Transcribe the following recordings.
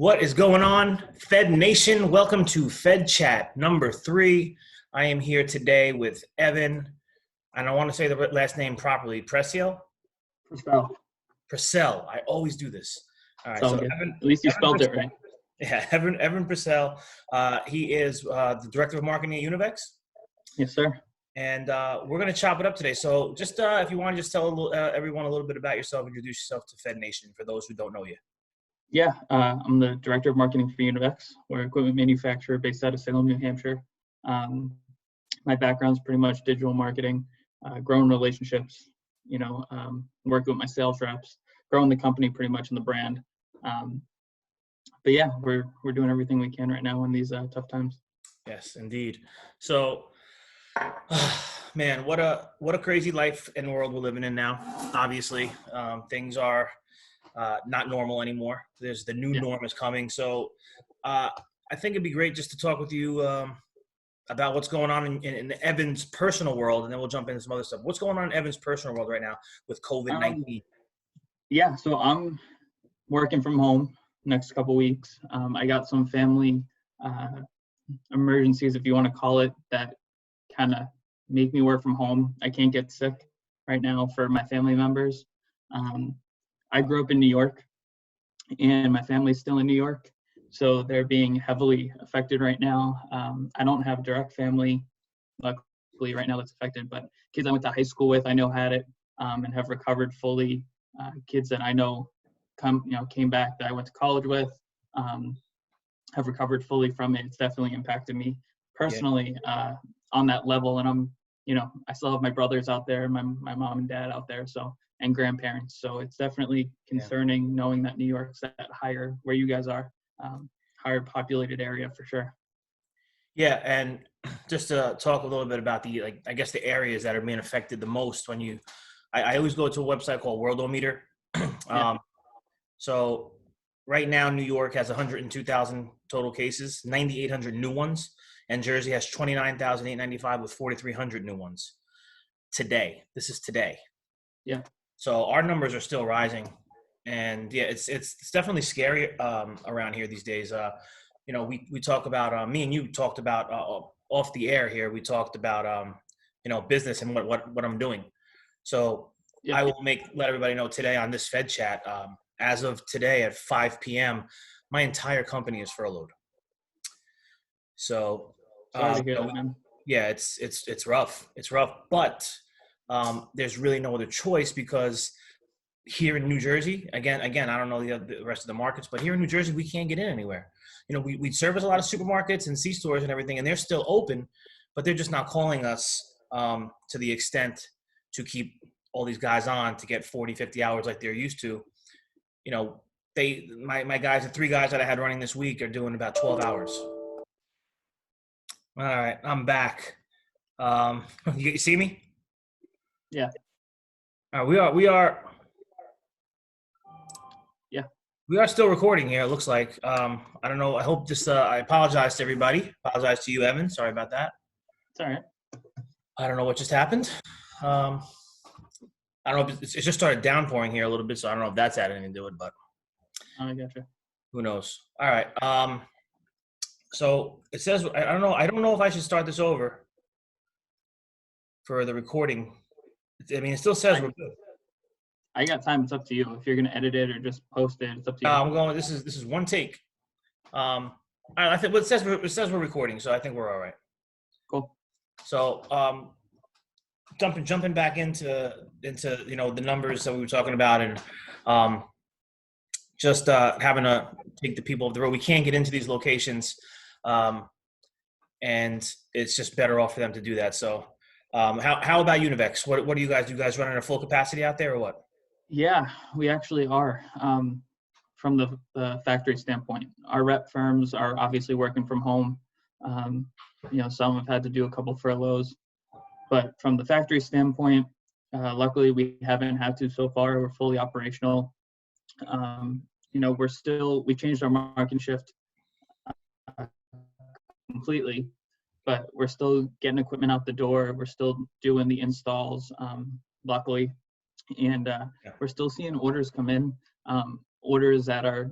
What is going on, Fed Nation? Welcome to Fed Chat number 3. I am here today with Evan, and I want to say the last name properly. Priesel? Priesel. I always do this. All right, so Evan. At least you Evan spelled Priesel. it right. Yeah, Evan Priesel. He is the director of marketing at Univex. Yes, sir. And we're going to chop it up today. So just if you want to just tell everyone a little bit about yourself, introduce yourself to Fed Nation for those who don't know you. Yeah, I'm the director of marketing for Univex. We're an equipment manufacturer based out of Salem, New Hampshire. My background's pretty much digital marketing, growing relationships, working with my sales reps, growing the company pretty much in the brand. But yeah, we're doing everything we can right now in these tough times. Yes, indeed. So, man, what a crazy life and world we're living in now. Obviously, things are not normal anymore. There's the new norm is coming. So I think it'd be great just to talk with you about what's going on in Evan's personal world, and then we'll jump into some other stuff. What's going on in Evan's personal world right now with COVID-19? Yeah, so I'm working from home next couple weeks. I got some family emergencies, if you want to call it, that kind of make me work from home. I can't get sick right now for my family members. I grew up in New York, and my family's still in New York, so they're being heavily affected right now. I don't have direct family, luckily, right now that's affected, but kids I went to high school with, I know had it and have recovered fully. Kids that I know came back that I went to college with have recovered fully from it. It's definitely impacted me personally on that level, and I still have my brothers out there, my mom and dad out there, and grandparents. So it's definitely concerning knowing that New York's at higher, where you guys are, higher populated area for sure. Yeah, and just to talk a little bit about the the areas that are being affected the most. I always go to a website called Worldometer. So right now, New York has 102,000 total cases, 9,800 new ones, and Jersey has 29,895 with 4,300 new ones today. This is today. Yeah. So our numbers are still rising, and it's definitely scary around here these days. We talk about me and you talked about off the air here. We talked about business and what I'm doing. So I will let everybody know today on this Fed Chat. As of today at 5 p.m., my entire company is furloughed. So sorry to hear that, man. Yeah, it's rough. It's rough, but there's really no other choice because here in New Jersey, again, I don't know the rest of the markets, but here in New Jersey, we can't get in anywhere. We service a lot of supermarkets and C-stores and everything, and they're still open, but they're just not calling us to the extent to keep all these guys on to get 40, 50 hours like they're used to. My guys, the 3 guys that I had running this week are doing about 12 hours. All right, I'm back. You see me? Yeah. We are. Yeah. We are still recording here. It looks like. I don't know. I hope this. I apologize to everybody. Apologize to you, Evan. Sorry about that. It's all right. I don't know what just happened. I don't know. It just started downpouring here a little bit, so I don't know if that's had anything to do with it, but. I gotcha. Who knows? All right. So it says I don't know. I don't know if I should start this over for the recording. I mean, it still says we're good. I got time. It's up to you. If you're gonna edit it or just post it, it's up to you. I'm going. This is one take. I think it says we're recording, so I think we're all right. Cool. So jumping back into the numbers that we were talking about, and just having to take the people off the road. We can't get into these locations, and it's just better off for them to do that. So how about Univex? What do you guys do? You guys running at full capacity out there or what? Yeah, we actually are. From the factory standpoint, our rep firms are obviously working from home. Some have had to do a couple furloughs, but from the factory standpoint, luckily we haven't had to so far. We're fully operational. We changed our marketing shift completely, but we're still getting equipment out the door. We're still doing the installs, luckily. And we're still seeing orders come in, orders that are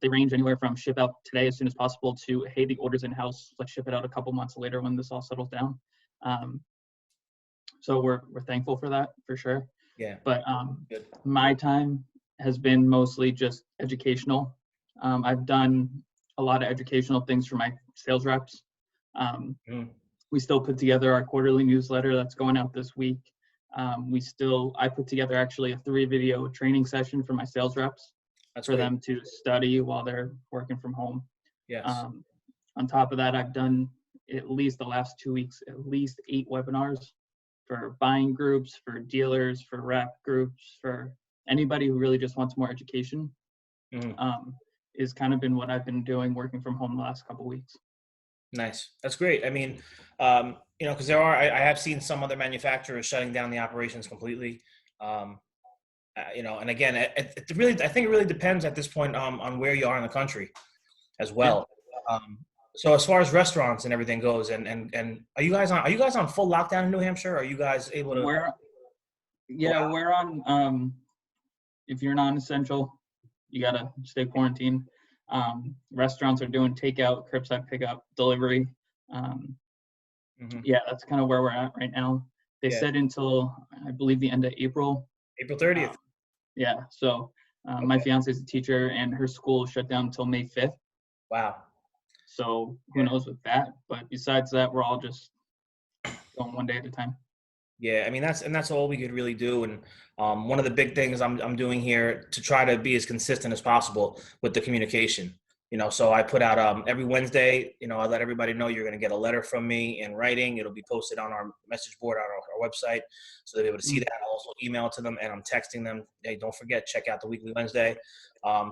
they range anywhere from ship out today as soon as possible to, hey, the order's in house, let's ship it out a couple months later when this all settles down. So we're thankful for that, for sure. Yeah. But Good. my time has been mostly just educational. I've done a lot of educational things for my sales reps. We still put together our quarterly newsletter that's going out this week. I put together actually a 3-video training session for my sales reps. That's for great. them to study while they're working from home. Yes. On top of that, I've done at least the last 2 weeks, at least 8 webinars for buying groups, for dealers, for rep groups, for anybody who really just wants more education. Is kind of been what I've been doing working from home the last couple of weeks. Nice. That's great. I mean, because I have seen some other manufacturers shutting down the operations completely. And again, I think it really depends at this point on where you are in the country as well. Yeah. So as far as restaurants and everything goes, and are you guys on full lockdown in New Hampshire? Are you guys able to? We're on. If you're non-essential, you gotta stay quarantined. Restaurants are doing takeout, curbside pickup, delivery. Yeah, that's kind of where we're at right now. They said until I believe the end of April. April 30th. Yeah. So my fiance is a teacher, and her school shut down until May 5th. Wow. So who knows with that? But besides that, we're all just going one day at a time. Yeah, I mean that's all we could really do, and one of the big things I'm doing here to try to be as consistent as possible with the communication. So I put out every Wednesday. I let everybody know you're going to get a letter from me in writing. It'll be posted on our message board on our website, so they'll be able to see that. I'll also email it to them, and I'm texting them. Hey, don't forget, check out the weekly Wednesday.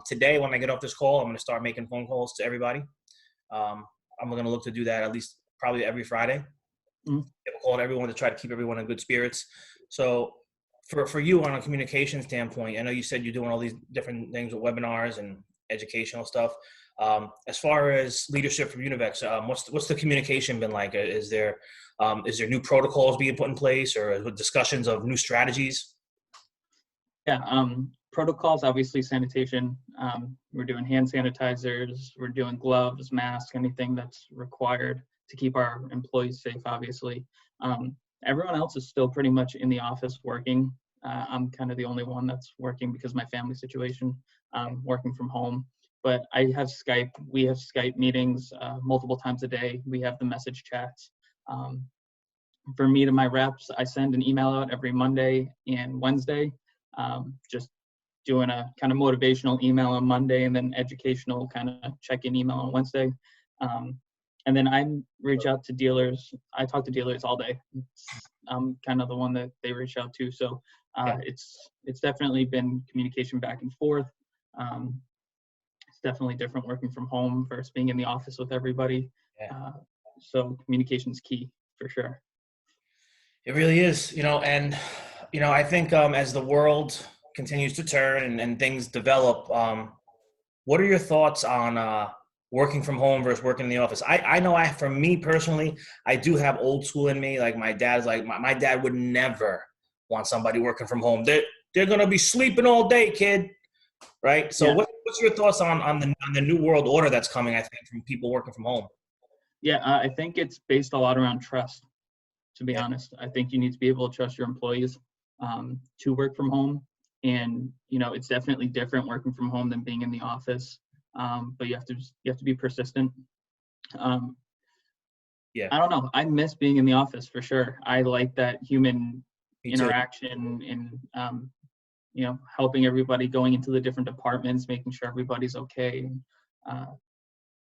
Today, when I get off this call, I'm going to start making phone calls to everybody. I'm going to look to do that at least probably every Friday. Give a call to everyone to try to keep everyone in good spirits. So for you on a communication standpoint, I know you said you're doing all these different things with webinars and educational stuff. As far as leadership from Univex, what's the communication been like? Is there new protocols being put in place, or discussions of new strategies? Yeah, protocols, obviously sanitation. We're doing hand sanitizers, we're doing gloves, masks, anything that's required to keep our employees safe, obviously. Everyone else is still pretty much in the office working. I'm kind of the only one that's working because of my family situation, working from home. But we have Skype meetings multiple times a day. We have the message chats. For me to my reps, I send an email out every Monday and Wednesday, just doing a kind of motivational email on Monday and then educational kind of check-in email on Wednesday. And then I reach out to dealers. I talk to dealers all day. I'm kind of the one that they reach out to. So it's definitely been communication back and forth. It's definitely different working from home versus being in the office with everybody. So communication is key for sure. It really is, and I think as the world continues to turn and things develop, what are your thoughts on working from home versus working in the office? I know for me personally, I do have old school in me. Like my dad's my dad would never want somebody working from home. They're going to be sleeping all day, kid. Right. So what's your thoughts on the new world order that's coming, I think, from people working from home? Yeah, I think it's based a lot around trust, to be honest. I think you need to be able to trust your employees to work from home. And, it's definitely different working from home than being in the office. But you have to be persistent. I don't know. I miss being in the office for sure. I like that human interaction and, helping everybody, going into the different departments, making sure everybody's okay.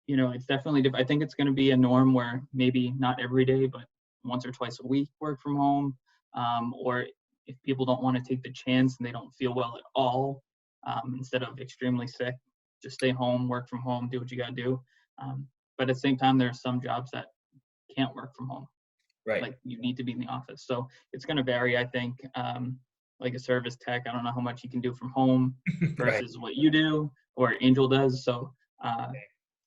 It's definitely I think it's going to be a norm where maybe not every day, but once or twice a week work from home. Or if people don't want to take the chance and they don't feel well at all, instead of extremely sick, just stay home, work from home, do what you got to do. But at the same time, there are some jobs that can't work from home. Right. Like you need to be in the office. So it's going to vary, I think. Like a service tech, I don't know how much you can do from home versus what you do or Angel does. So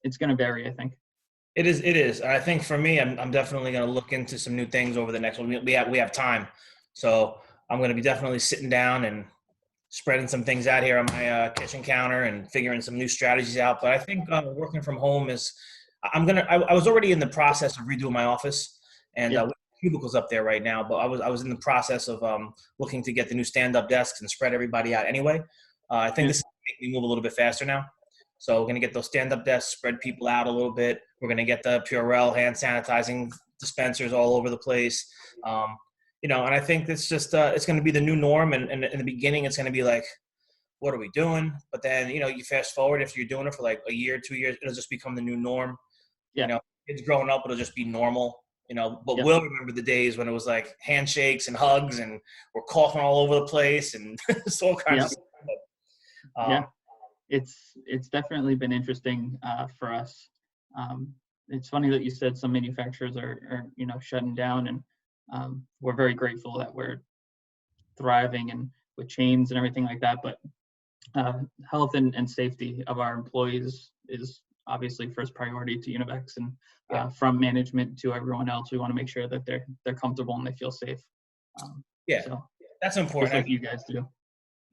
it's going to vary, I think. It is. I think for me, I'm definitely going to look into some new things over the next one. We have time. So I'm going to be definitely sitting down and spreading some things out here on my kitchen counter and figuring some new strategies out. But I think working from home is, I was already in the process of redoing my office, and Yeah. we have cubicles up there right now. But I was in the process of looking to get the new stand-up desks and spread everybody out anyway. I think Yeah. this is making me move a little bit faster now. So we're gonna get those stand-up desks, spread people out a little bit. We're gonna get the Purell hand sanitizing dispensers all over the place. And I think it's just it's going to be the new norm. And in the beginning, it's going to be like, what are we doing? But then you fast forward, if you're doing it for like a year, 2 years, it'll just become the new norm. Yeah. Kids growing up, it'll just be normal. But Yeah. we'll remember the days when it was like handshakes and hugs, and we're coughing all over the place, and it's all kinds Yeah. of stuff. Yeah. It's definitely been interesting for us. It's funny that you said some manufacturers are shutting down, and we're very grateful that we're thriving and with chains and everything like that. But health and safety of our employees is obviously first priority to Univex, and from management to everyone else, we want to make sure that they're comfortable and they feel safe. Yeah, So that's just important. like you guys do.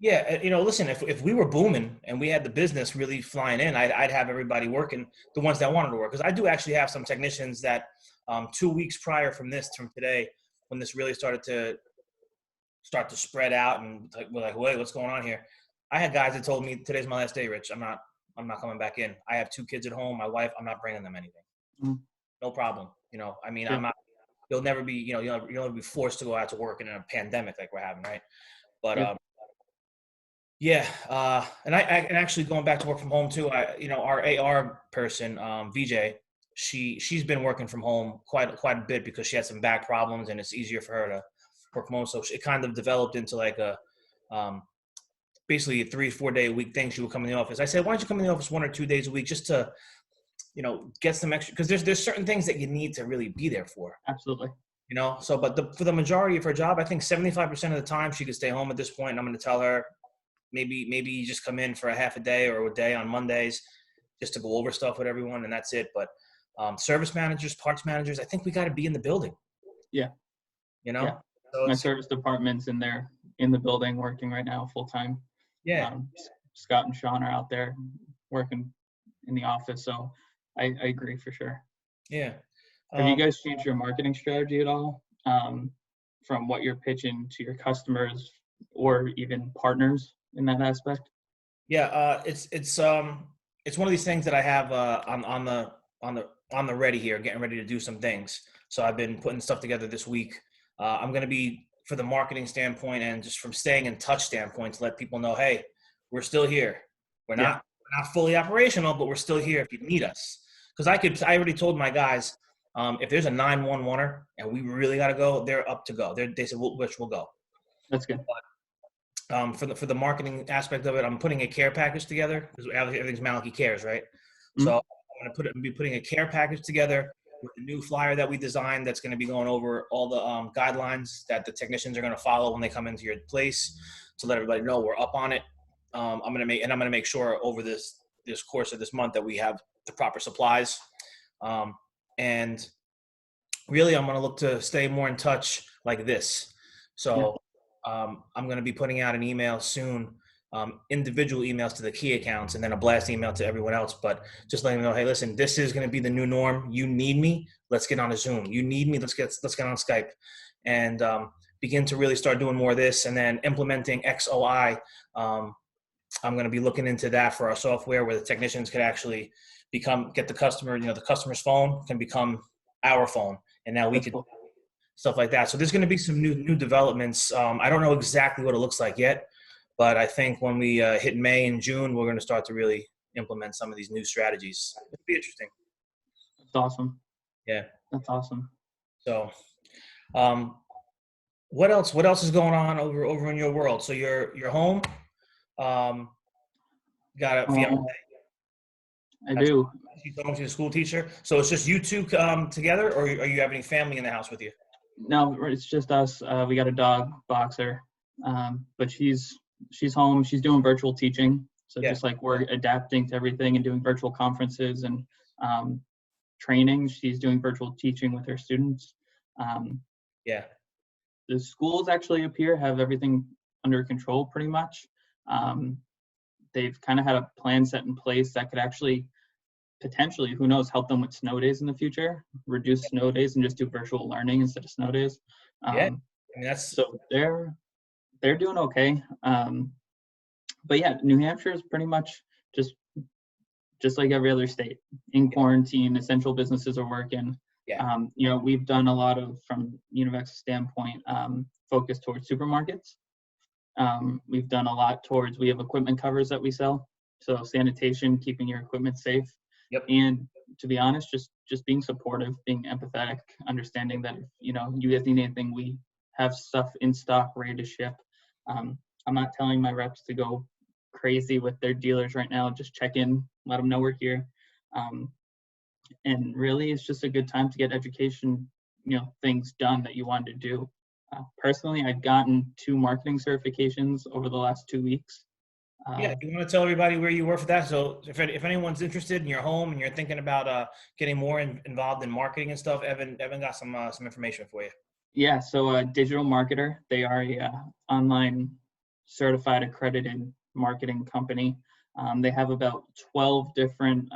Yeah, listen, if we were booming and we had the business really flying in, I'd have everybody working, the ones that wanted to work. Because I do actually have some technicians that 2 weeks prior from today, when this really started to spread out, and we're like, wait, what's going on here? I had guys that told me, today's my last day, Rich. I'm not coming back in. I have 2 kids at home, my wife, I'm not bringing them anything. Mhm. No problem. I mean, Yeah. I'm not, you'll never be, you'll never be forced to go out to work in a pandemic like we're having, right? But Yeah. yeah, and actually going back to work from home too. Our AR person, VJ, she's been working from home quite a bit because she had some back problems, and it's easier for her to work from home. So it kind of developed into like um, basically a 3-4 day a week thing. She would come in the office. I said, why don't you come in the office 1 or 2 days a week just to, get some extra, because there's certain things that you need to really be there for. Absolutely. So, but for the majority of her job, I think 75% of the time she could stay home at this point. And I'm going to tell her, maybe you just come in for a half a day or a day on Mondays just to go over stuff with everyone, and that's it. But service managers, parts managers, I think we got to be in the building. Yeah. Yeah. So my service department's in the building working right now full time. Yeah. Scott and Sean are out there working in the office. So I agree for sure. Yeah. Have you guys changed your marketing strategy at all from what you're pitching to your customers or even partners in that aspect? Yeah. It's one of these things that I have on the ready here, getting ready to do some things. So I've been putting stuff together this week. I'm going to be, for the marketing standpoint and just from staying in touch standpoint, to let people know, hey, we're still here. We're not fully operational, but we're still here if you need us. Because I already told my guys, if there's a 911er and we really got to go, they're up to go. They said, we'll go. That's good. For the marketing aspect of it, I'm putting a care package together because everything's Malachy Cares, right? Mm-hmm. So I'm going to be putting a care package together with the new flyer that we designed. That's going to be going over all the guidelines that the technicians are going to follow when they come into your place, to let everybody know we're up on it. I'm going to make sure over this course of this month that we have the proper supplies, and really I'm going to look to stay more in touch like this. So I'm going to be putting out an email soon, individual emails to the key accounts, and then a blast email to everyone else. But just letting them know, hey, listen, this is going to be the new norm. You need me, let's get on a Zoom. You need me, let's get on Skype, and begin to really start doing more of this, and then implementing XOI. I'm going to be looking into that for our software, where the technicians could actually get the customer, the customer's phone can become our phone, and now we could. Cool. Stuff like that. So there's going to be some new developments. I don't know exactly what it looks like yet, but I think when we hit May and June, we're going to start to really implement some of these new strategies. It'll be interesting. That's awesome. Yeah. That's awesome. So, what else is going on over in your world? So you're home. Got a fiance. I do. She's home. She's a school teacher. So it's just you two together, or are you have any family in the house with you? No, it's just us. We got a dog, Boxer, but she's home. She's doing virtual teaching. So just like we're adapting to everything and doing virtual conferences and training, she's doing virtual teaching with her students. The schools actually up here have everything under control pretty much. They've kind of had a plan set in place that could actually potentially, who knows, help them with snow days in the future, reduce snow days and just do virtual learning instead of snow days. Yeah, Um, I mean that's so they're doing okay. But yeah, New Hampshire is pretty much just just like every other state in quarantine. Essential businesses are working. yeah, We've done a lot of, from Univex standpoint, focus towards supermarkets. We've done a lot towards, we have equipment covers that we sell. So sanitation, keeping your equipment safe. yep, And to be honest, just being supportive, being empathetic, understanding that if, you guys need anything, we have stuff in stock ready to ship. I'm not telling my reps to go crazy with their dealers right now. Just check in, let them know we're here. Um, and really, it's just a good time to get education, things done that you wanted to do. Personally, I've gotten 2 marketing certifications over the last 2 weeks. yeah. You want to tell everybody where you were for that? So if anyone's interested in your home and you're thinking about getting more involved in marketing and stuff, Evan got some information for you. Yeah, so a digital marketer, they are a online certified accredited marketing company. They have about 12 different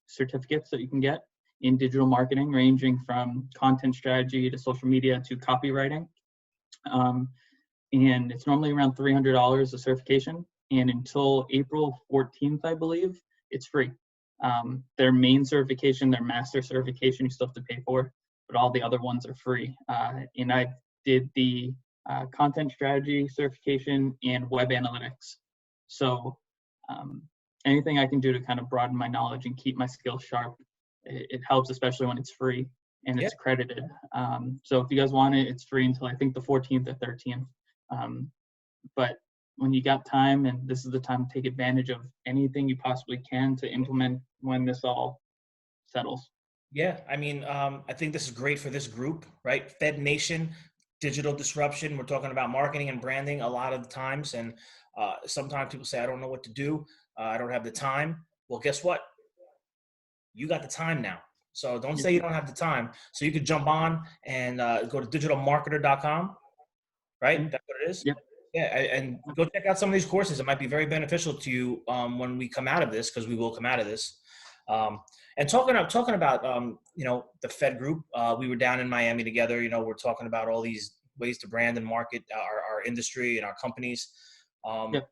certificates that you can get in digital marketing, ranging from content strategy to social media to copywriting. And it's normally around $300 a certification. And until April 14th, I believe, it's free. Their main certification, their master certification, you still have to pay for, but all the other ones are free. And I did the content strategy certification and web analytics. So anything I can do to kind of broaden my knowledge and keep my skills sharp, it helps, especially when it's free and Yeah. it's accredited. So if you guys want it, it's free until I think the 14th or 13th. But when you got time, and this is the time to take advantage of anything you possibly can to implement when this all settles. Yeah, I mean, I think this is great for this group, right? Fed Nation, digital disruption. We're talking about marketing and branding a lot of the times, and sometimes people say, "I don't know what to do. I don't have the time." Well, guess what? You got the time now. So don't say you don't have the time. So you could jump on and go to digitalmarketer.com, right? That's what it is. Yep. Yeah, and go check out some of these courses. It might be very beneficial to you when we come out of this, because we will come out of this. And talking about the Fed group, we were down in Miami together. We're talking about all these ways to brand and market our industry and our companies. Yep.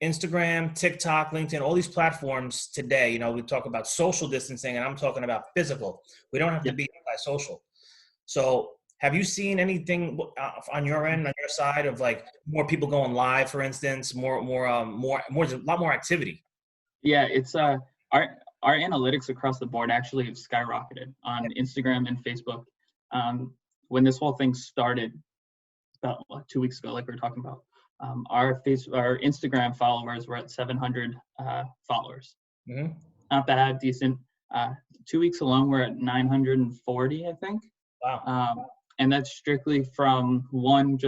Instagram, TikTok, LinkedIn, all these platforms today. We talk about social distancing, and I'm talking about physical. We don't have to Yep. be anti-social. So have you seen anything on your end, on your side, of like more people going live, for instance, a lot more activity? Yeah, it's our analytics across the board actually have skyrocketed on Instagram and Facebook. When this whole thing started about 2 weeks ago, like we were talking about, our Instagram followers were at 700 followers. Mm-hmm. Not bad, decent. 2 weeks alone, we're at 940, I think. Wow. And that's strictly from one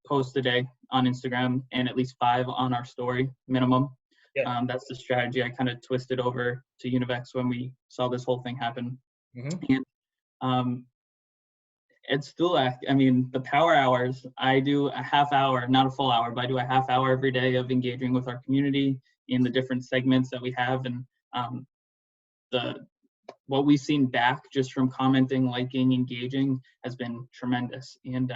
post a day on Instagram and at least 5 on our story minimum. Yeah. That's the strategy I kind of twisted over to Univex when we saw this whole thing happen. Mm-hmm. And it's still, I mean, the power hours, I do a half hour, not a full hour, but I do a half hour every day of engaging with our community in the different segments that we have. And what we've seen back just from commenting, liking, engaging has been tremendous. And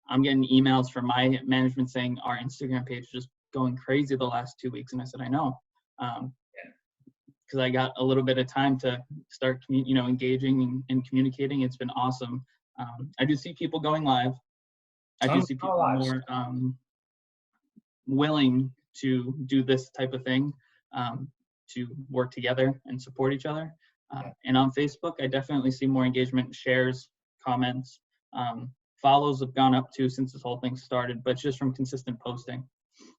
I'm getting emails from my management saying our Instagram page is just going crazy the last 2 weeks. And I said, I know, because I got a little bit of time to start, engaging and communicating. It's been awesome. I do see people going live. I do see people more willing to do this type of thing, to work together and support each other. And on Facebook, I definitely see more engagement, shares, comments. Follows have gone up too since this whole thing started, but just from consistent posting.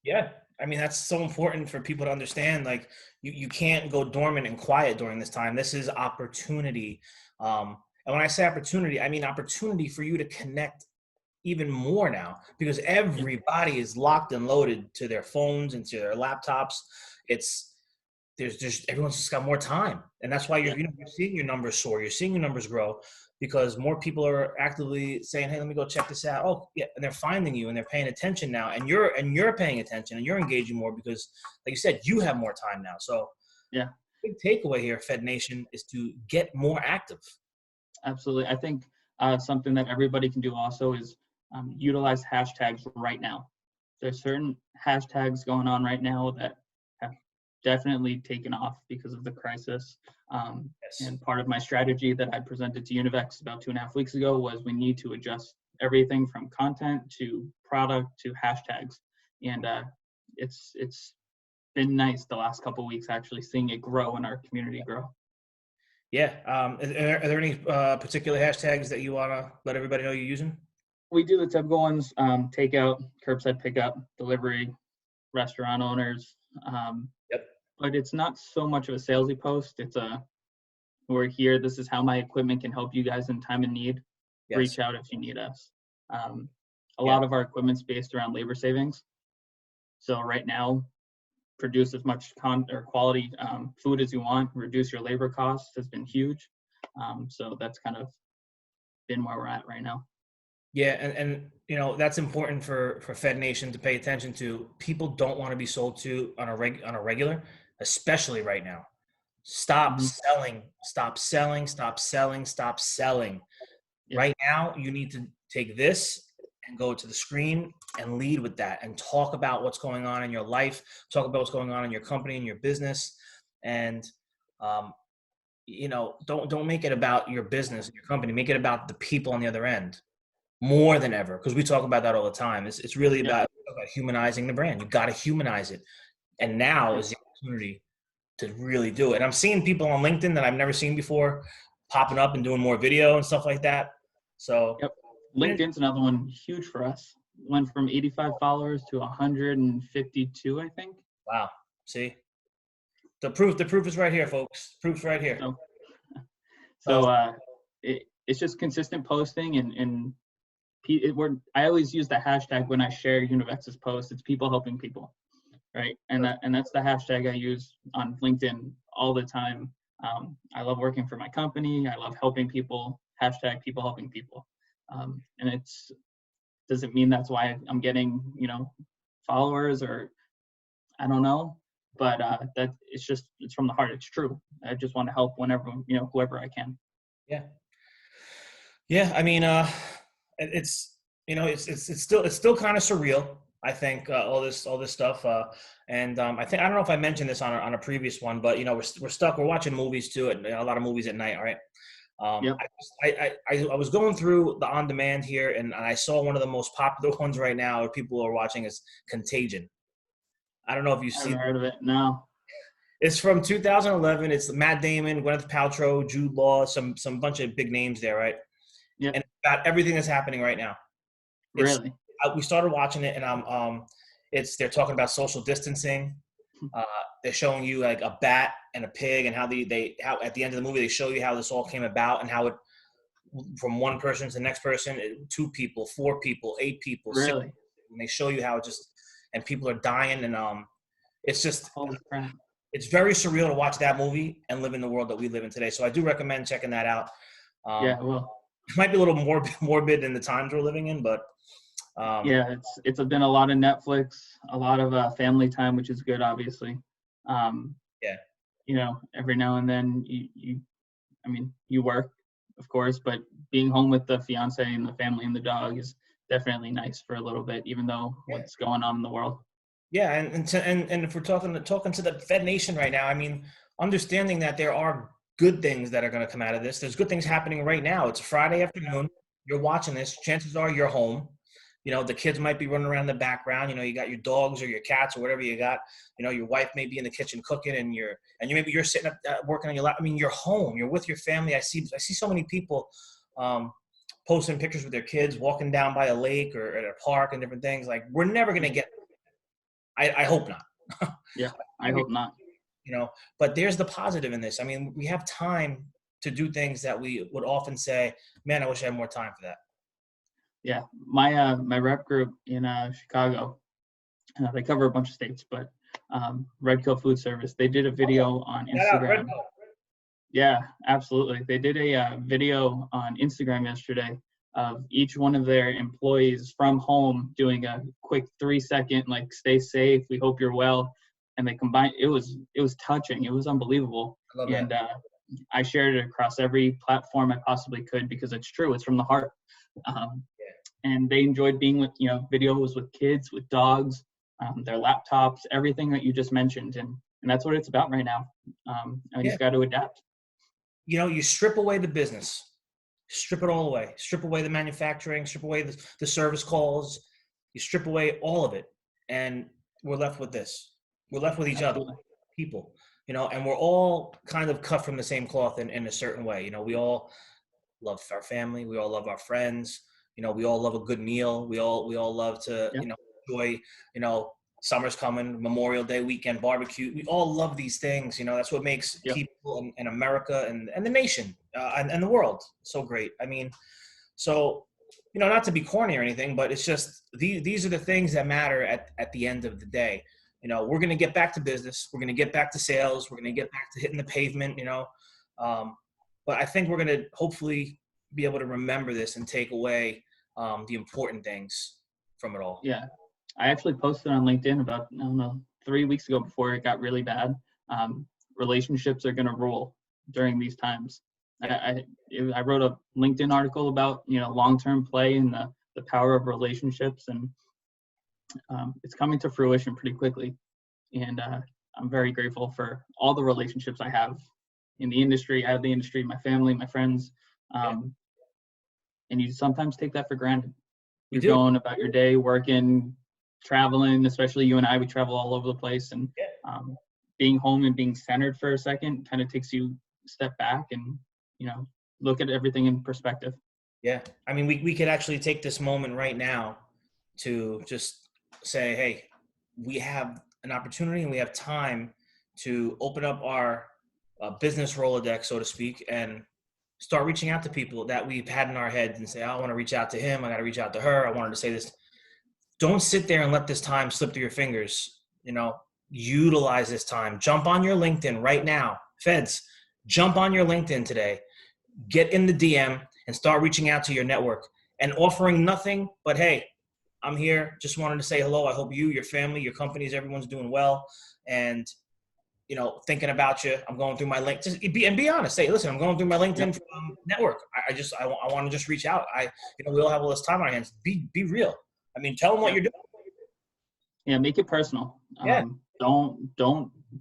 Yeah. I mean, that's so important for people to understand. Like, you can't go dormant and quiet during this time. This is opportunity. And when I say opportunity, I mean opportunity for you to connect even more now, because everybody is locked and loaded to their phones and to their laptops. there's just everyone's just got more time, and that's why Yeah. you're seeing your numbers soar, you're seeing your numbers grow because more people are actively saying, "Hey, let me go check this out." Oh, yeah, and they're finding you and they're paying attention now, and you're paying attention and you're engaging more because, like you said, you have more time now. So, Yeah. big takeaway here, Fed Nation, is to get more active. Absolutely. I think something that everybody can do also is utilize hashtags right now. There's certain hashtags going on right now that have definitely taken off because of the crisis. Yes. And part of my strategy that I presented to Univex about 2.5 weeks ago was we need to adjust everything from content to product to hashtags. And it's been nice the last couple of weeks actually seeing it grow and our community grow. Yeah. Are there any particular hashtags that you want to let everybody know you're using? We do the typical ones: takeout, curbside pickup, delivery, restaurant owners. Yep. But it's not so much of a salesy post. It's a, we're here. This is how my equipment can help you guys in time of need. Yes. Reach out if you need us. Um, a Yeah. lot of our equipment's based around labor savings. So right now, produce as much or quality food as you want. Reduce your labor costs has been huge. So that's kind of been where we're at right now. Yeah, and that's important for Fed Nation to pay attention to. People don't want to be sold to on a regular, especially right now. Stop Hmm. selling, stop selling, stop selling, stop selling. Yeah. Right now, you need to take this and go to the screen and lead with that and talk about what's going on in your life, talk about what's going on in your company and your business, and um, don't make it about your business and your company. Make it about the people on the other end more than ever, because we talk about that all the time. It's really Yeah. about humanizing the brand. You got to humanize it, and now Yeah. is the opportunity to really do it. And I'm seeing people on LinkedIn that I've never seen before popping up and doing more video and stuff like that. So, Yep. LinkedIn's another one huge for us. Went from 85 followers to 152, I think. wow. See, the proof is right here, folks. Proof's right here. So, So, so it's just consistent posting and I always use the hashtag when I share Univex's posts. It's people helping people, right? And that's the hashtag I use on LinkedIn all the time. I love working for my company. I love helping people. Hashtag people helping people. And it's doesn't mean that's why I'm getting followers or I don't know, but that it's from the heart. It's true. I just want to help whenever whoever I can. yeah. Yeah, I mean, it's it's still kind of surreal. I think all this stuff, and I don't know if I mentioned this on a previous one, but we're stuck. We're watching movies too, a lot of movies at night, right? Yep. I was going through the on demand here, and I saw one of the most popular ones right now that people are watching is Contagion. I don't know if you I see. haven't heard of it. No. It's from 2011. It's Matt Damon, Gwyneth Paltrow, Jude Law, some bunch of big names there, right? Yep. And it's about everything that's happening right now. It's Really. we started watching it, and they're talking about social distancing. Uh, they're showing you like a bat and a pig, and how how at the end of the movie they show you how this all came about and how it from one person to the next person, 2 people, 4 people, 8 people, 6. Really. And they show you how it just and people are dying, and it's just Holy crap. it's very surreal to watch that movie and live in the world that we live in today. So I do recommend checking that out. Yeah. Um, Well. it might be a little more morbid in the times we're living in, but Yeah. It's been a lot of Netflix, a lot of family time, which is good, obviously. Um, yeah. Every now and then I mean, you work, of course, but being home with the fiance and the family and the dog is definitely nice for a little bit, even though Yeah. what's going on in the world. Yeah, and if we're talking to the Fed Nation right now, I mean, understanding that there are good things that are going to come out of this. There's good things happening right now. It's a Friday afternoon. You're watching this. Chances are you're home. The kids might be running around in the background. You got your dogs or your cats or whatever you got. Your wife may be in the kitchen cooking, and maybe you're sitting up working on your lap. I mean, you're home. You're with your family. I see so many people posting pictures with their kids walking down by a lake or at a park and different things. Like, we're never going to get. I hope not. Yeah, I hope not. But there's the positive in this. I mean, we have time to do things that we would often say, man, I wish I had more time for that. Yeah, my rep group in Chicago, they cover a bunch of states, but Redco Food Service. They did a video on Shout out Instagram. Redco. Yeah, absolutely. They did a video on Instagram yesterday of each one of their employees from home doing a quick 3-second, like, stay safe, we hope you're well. And they combined, it was touching. It was unbelievable. I love And that. I shared it across every platform I possibly could because it's true. It's from the heart. And they enjoyed being with, videos with kids, with dogs, their laptops, everything that you just mentioned. And that's what it's about right now. I just got to adapt. You strip away the business, strip it all away, strip away the manufacturing, strip away the service calls, you strip away all of it. And we're left with this. We're left with each Absolutely. other, people, and we're all kind of cut from the same cloth in a certain way. We all love our family. We all love our friends. We all love a good meal. We all love to, Yep. enjoy, summer's coming, Memorial Day weekend barbecue. We all love these things. That's what makes Yep. people in America and the nation and the world so great. I mean, so, not to be corny or anything, but it's just these are the things that matter at the end of the day. We're going to get back to business. We're going to get back to sales. We're going to get back to hitting the pavement, but I think we're going to hopefully be able to remember this and take away the important things from it all. Yeah. I actually posted on LinkedIn about, 3 weeks ago before it got really bad. Relationships are going to rule during these times. I wrote a LinkedIn article about, long-term play and the power of relationships, and it's coming to fruition pretty quickly. And I'm very grateful for all the relationships I have in the industry, out of the industry, my family, my friends. And you sometimes take that for granted. You're going about your day, working, traveling, especially you and I, we travel all over the place. And being home and being centered for a second kind of takes you a step back and, look at everything in perspective. Yeah. I mean, we could actually take this moment right now to just say, hey, we have an opportunity and we have time to open up our business Rolodex, so to speak, and start reaching out to people that we've had in our heads and say, I want to reach out to him. I got to reach out to her. I wanted to say this. Don't sit there and let this time slip through your fingers. Utilize this time. Jump on your LinkedIn right now. Feds, jump on your LinkedIn today. Get in the DM and start reaching out to your network and offering nothing but, hey, I'm here. Just wanted to say hello. I hope you, your family, your companies, everyone's doing well. And, thinking about you. I'm going through my link. Be honest. Say, listen, I'm going through my LinkedIn network. I want to just reach out. We all have all this time on our hands. Be real. I mean, tell them what you're doing. Yeah, make it personal. Yeah. Don't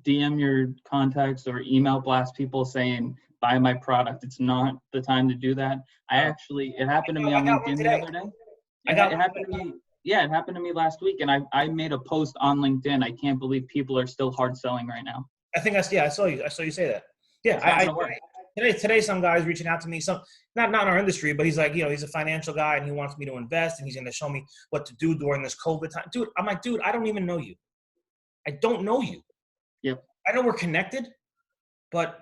DM your contacts or email blast people saying, buy my product. It's not the time to do that. It happened to me on LinkedIn the other day. It happened to me. Yeah, it happened to me last week, and I made a post on LinkedIn. I can't believe people are still hard selling right now. I think I saw you say that. Yeah, today some guy's reaching out to me. Some not in our industry, but he's like, he's a financial guy and he wants me to invest and he's going to show me what to do during this COVID time. Dude, I'm like, I don't even know you. I don't know you. Yep. I know we're connected, but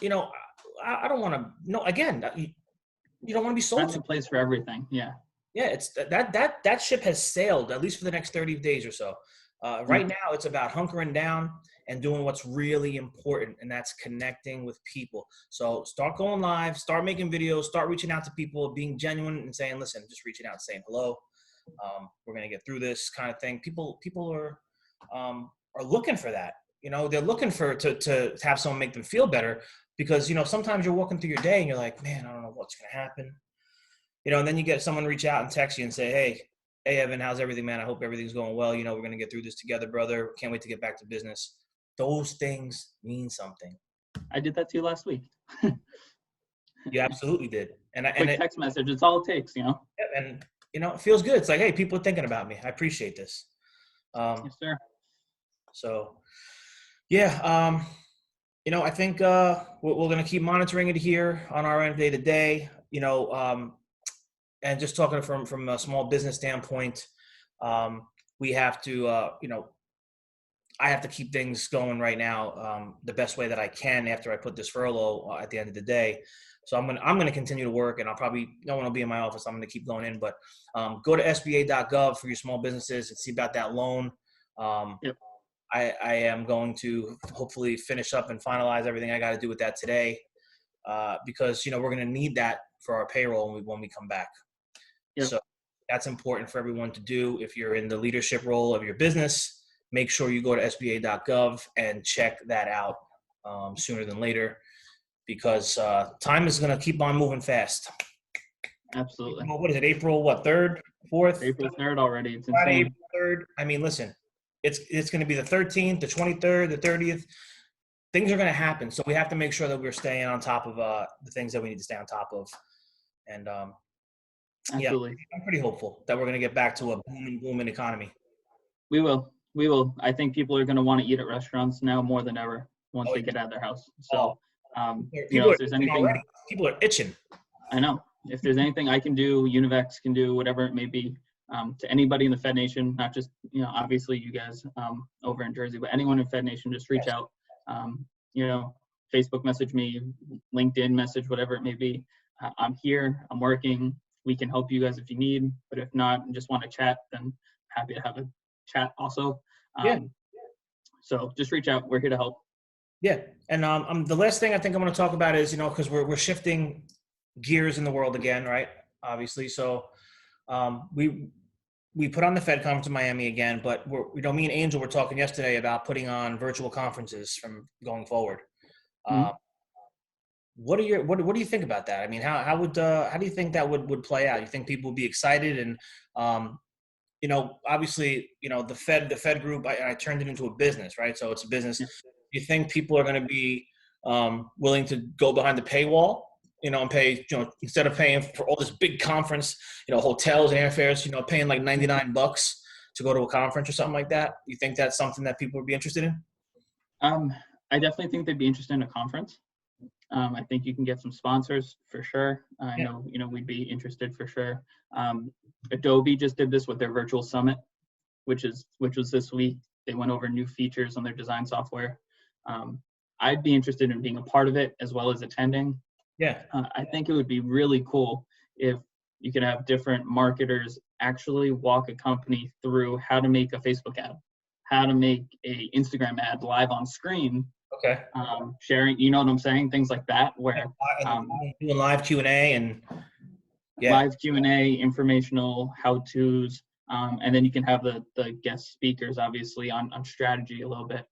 I don't want to know. Again, you don't want to be sold. That's a place for everything. Yeah. Yeah, it's that ship has sailed at least for the next 30 days or so. Right now, it's about hunkering down and doing what's really important, and that's connecting with people. So start going live, start making videos, start reaching out to people, being genuine and saying, listen, just reaching out and saying hello. We're going to get through this kind of thing. People are looking for that. They're looking to have someone make them feel better because, sometimes you're walking through your day and you're like, man, I don't know what's going to happen. And then you get someone reach out and text you and say, hey, Evan, how's everything, man? I hope everything's going well. We're going to get through this together, brother. Can't wait to get back to business. Those things mean something. I did that to you last week. You absolutely did. And text message. It's all it takes, And, it feels good. It's like, hey, people are thinking about me. I appreciate this. Yes, sir. So, yeah, I think we're going to keep monitoring it here on our end day to day. And just talking from a small business standpoint, we have to, I have to keep things going right now the best way that I can after I put this furlough at the end of the day. So I'm gonna continue to work, and I'll probably don't want to be in my office. I'm gonna keep going in, but go to SBA.gov for your small businesses and see about that loan. Yep. I am going to hopefully finish up and finalize everything I got to do with that today, because we're going to need that for our payroll when we come back. Yep. So that's important for everyone to do. If you're in the leadership role of your business, make sure you go to sba.gov and check that out sooner than later, because time is going to keep on moving fast. Absolutely. What is it? April 3rd, 4th? April 3rd already. It's Friday, insane. April 3rd. I mean, listen, it's going to be the 13th, the 23rd, the 30th. Things are going to happen, so we have to make sure that we're staying on top of the things that we need to stay on top of. And yeah, Absolutely. I'm pretty hopeful that we're going to get back to a booming economy. We will. I think people are going to want to eat at restaurants now more than ever once they get out of their house. So, People if there's anything, already. People are itching. I know. If there's anything I can do, Univex can do, whatever it may be, to anybody in the Fed Nation, not just, obviously you guys over in Jersey, but anyone in Fed Nation, just reach out. Facebook message me, LinkedIn message, whatever it may be. I'm here. I'm working. We can help you guys if you need. But if not, and just want to chat, then happy to have a chat also. So just reach out. We're here to help. Yeah, and the last thing I think I'm going to talk about is because we're shifting gears in the world again, right? Obviously, so we put on the Fed conference in Miami again, but me and Angel were talking yesterday about putting on virtual conferences from going forward. Mm-hmm. What do you think about that? I mean, how do you think that would play out? You think people would be excited? And obviously, the Fed group, I turned it into a business, right? So it's a business. Yeah. You think people are going to be willing to go behind the paywall, and pay, instead of paying for all this big conference, hotels and airfares, paying like $99 to go to a conference or something like that? You think that's something that people would be interested in? I definitely think they'd be interested in a conference. I think you can get some sponsors for sure. I know, we'd be interested for sure. Adobe just did this with their virtual summit, which was this week. They went over new features on their design software. I'd be interested in being a part of it as well as attending. Yeah. I think it would be really cool if you could have different marketers actually walk a company through how to make a Facebook ad, how to make a Instagram ad live on screen. Okay. Sharing, you know what I'm saying? Things like that, where doing live Q&A and live Q&A, informational how-tos, and then you can have the guest speakers, obviously, on strategy a little bit.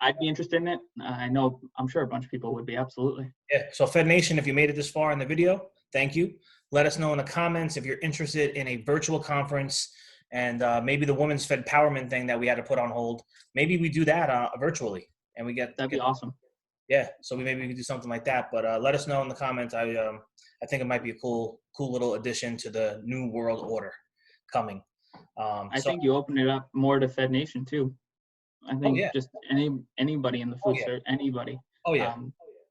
I'd be interested in it. I'm sure a bunch of people would be, absolutely. Yeah. So Fed Nation, if you made it this far in the video, thank you. Let us know in the comments if you're interested in a virtual conference, and maybe the women's Fed Empowerment thing that we had to put on hold. Maybe we do that virtually, and that'd be awesome. Yeah. So maybe we could do something like that. But let us know in the comments. I think it might be a cool little addition to the new world order coming. I think you open it up more to Fed Nation too. I think just anybody in the food service, anybody. Oh yeah,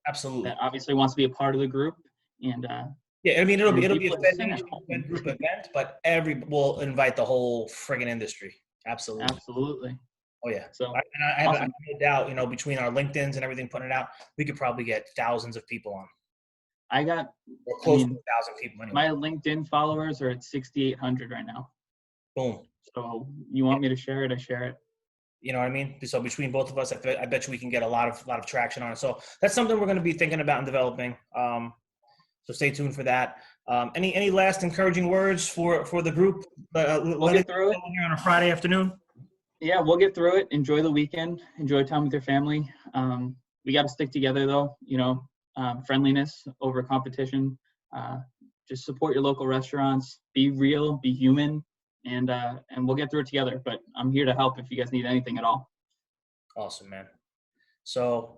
absolutely. That obviously wants to be a part of the group, and I mean it'll be a Fed Nation group event, but we'll invite the whole friggin' industry. Absolutely. Oh yeah. So I have no doubt, between our LinkedIn's and everything putting it out, we could probably get thousands of people on. Or close to 1,000 people anyway. My LinkedIn followers are at 6,800 right now. Boom. So you want me to share it? I share it. You know what I mean? So between both of us, I bet you we can get a lot of traction on it. So that's something we're going to be thinking about and developing. So stay tuned for that. Any last encouraging words for the group? We'll get through it here on a Friday afternoon. Yeah, we'll get through it. Enjoy the weekend. Enjoy time with your family. We got to stick together though. Friendliness over competition. Just support your local restaurants. Be real. Be human. And we'll get through it together. But I'm here to help if you guys need anything at all. Awesome, man. So,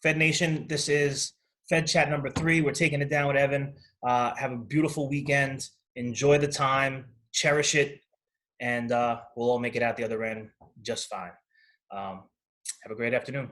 Fed Nation, this is Fed Chat number 3. We're taking it down with Evan. Have a beautiful weekend. Enjoy the time. Cherish it. And we'll all make it out the other end just fine. Have a great afternoon.